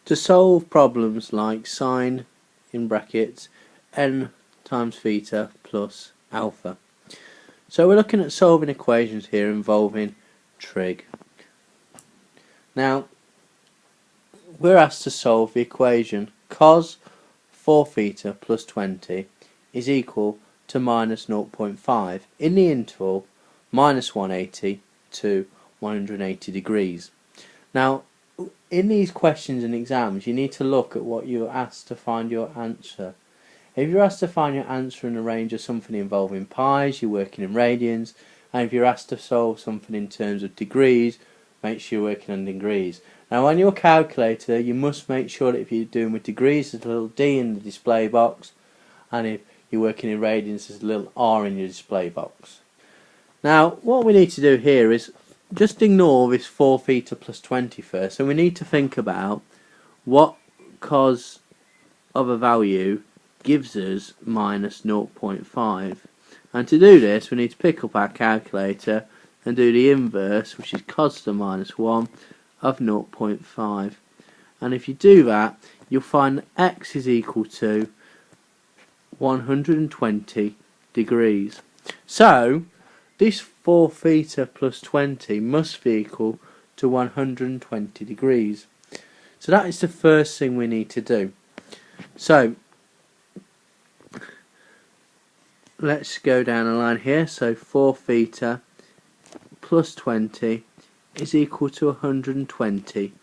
to solve problems like sine in brackets n times theta plus alpha. So we're looking at solving equations here involving trig. Now we're asked to solve the equation cos 4 theta plus 20 is equal to minus 0.5 in the interval minus 180 to 180 degrees. Now in these questions and exams you need to look at what you're asked to find your answer. If you're asked to find your answer in a range of something involving pi's, you're working in radians, and if you're asked to solve something in terms of degrees, make sure you're working on degrees. Now on your calculator you must make sure that if you're doing with degrees there's a little D in the display box, and if you're working in radians there's a little R in your display box. Now what we need to do here is just ignore this 4 theta plus 20 first, and we need to think about what cos of a value gives us minus 0.5, and to do this we need to pick up our calculator and do the inverse, which is cos to the minus 1 of 0.5, and if you do that you'll find that x is equal to 120 degrees. So this 4 theta plus 20 must be equal to 120 degrees. So that is the first thing we need to do. So let's go down a line here. So 4 theta plus 20 is equal to 120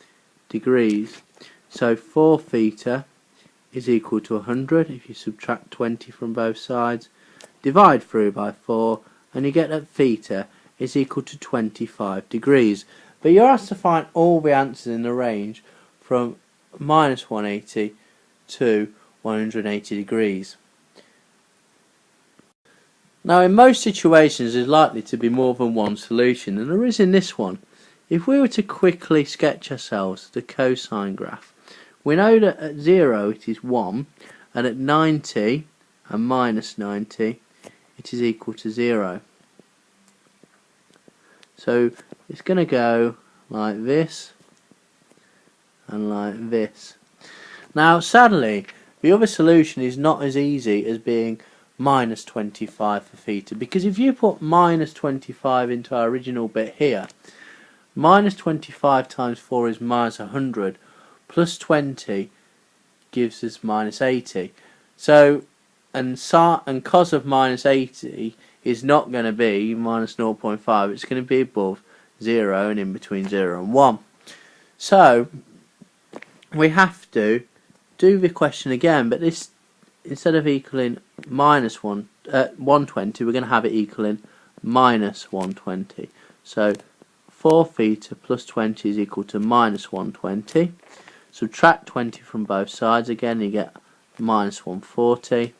degrees. So 4 theta is equal to 100 if you subtract 20 from both sides, divide through by 4, and you get that theta is equal to 25 degrees. But you're asked to find all the answers in the range from minus 180 to 180 degrees. Now in most situations there's likely to be more than one solution, and there is in this one. If we were to quickly sketch ourselves the cosine graph, we know that at 0 it is 1, and at 90 and minus 90 it is equal to 0. So it's going to go like this and like this. Now sadly the other solution is not as easy as being minus 25 for theta, because if you put minus 25 into our original bit here, minus 25 times 4 is minus 100, plus 20 gives us minus 80. So and cos of minus 80 is not going to be minus 0.5, it's going to be above 0 and in between 0 and 1. So we have to do the question again, but this, instead of equaling minus 120, we're going to have it equaling minus 120. So 4 theta plus 20 is equal to minus 120. Subtract 20 from both sides, again you get minus 140.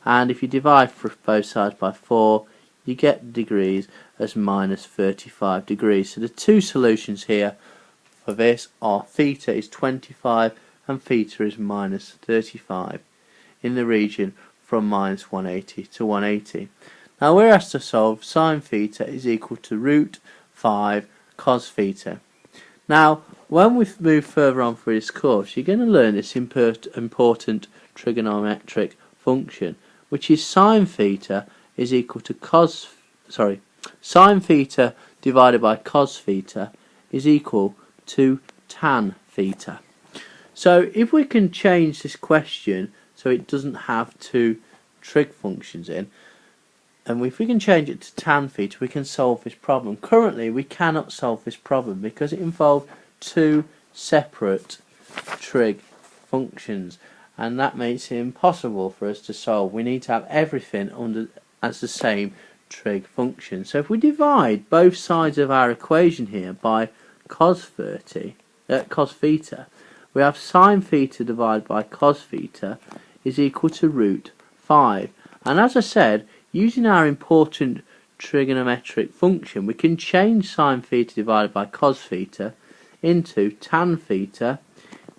And if you divide for both sides by 4, you get degrees as minus 35 degrees. So the two solutions here for this are theta is 25 and theta is minus 35 in the region from minus 180 to 180. Now we're asked to solve sine theta is equal to root 5 cos theta. Now when we move further on through this course you're going to learn this important trigonometric function, which is sine theta is equal to sine theta divided by cos theta is equal to tan theta. So if we can change this question so it doesn't have two trig functions in, and if we can change it to tan theta, we can solve this problem. Currently we cannot solve this problem because it involved two separate trig functions, and that makes it impossible for us to solve. We need to have everything under as the same trig function. So if we divide both sides of our equation here by cos theta, we have sine theta divided by cos theta is equal to root 5. And as I said, using our important trigonometric function, we can change sine theta divided by cos theta into tan theta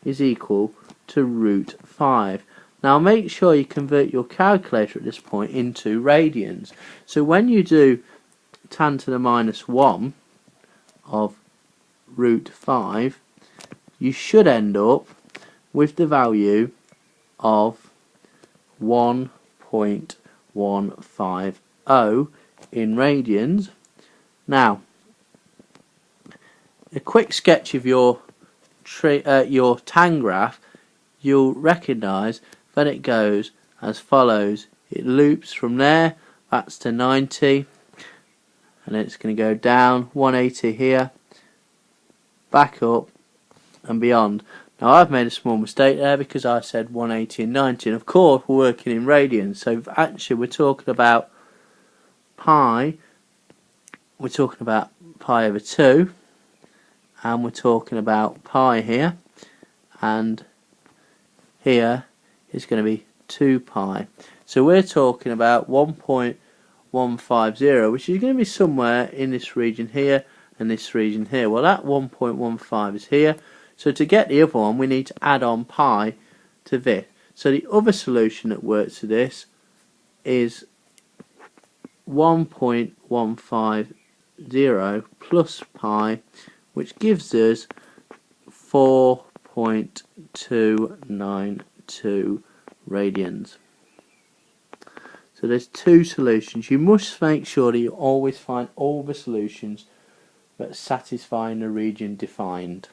is equal to root 5. Now make sure you convert your calculator at this point into radians. So when you do tan to the minus 1 of root 5, you should end up with the value of 1.150 in radians. Now, a quick sketch of your tan graph, you'll recognise that it goes as follows. It loops from there, that's to 90, and it's going to go down 180 here, back up and beyond. Now I've made a small mistake there because I said 180 and 90, and of course we're working in radians, so actually we're talking about pi, we're talking about pi over 2, and we're talking about pi here, and here is going to be 2 pi. So we're talking about 1.150, which is going to be somewhere in this region here and this region here. Well, that 1.15 is here, so to get the other one we need to add on pi to this. So the other solution that works for this is 1.150 plus pi, which gives us 4.292 radians. So there's two solutions. You must make sure that you always find all the solutions that satisfy the region defined.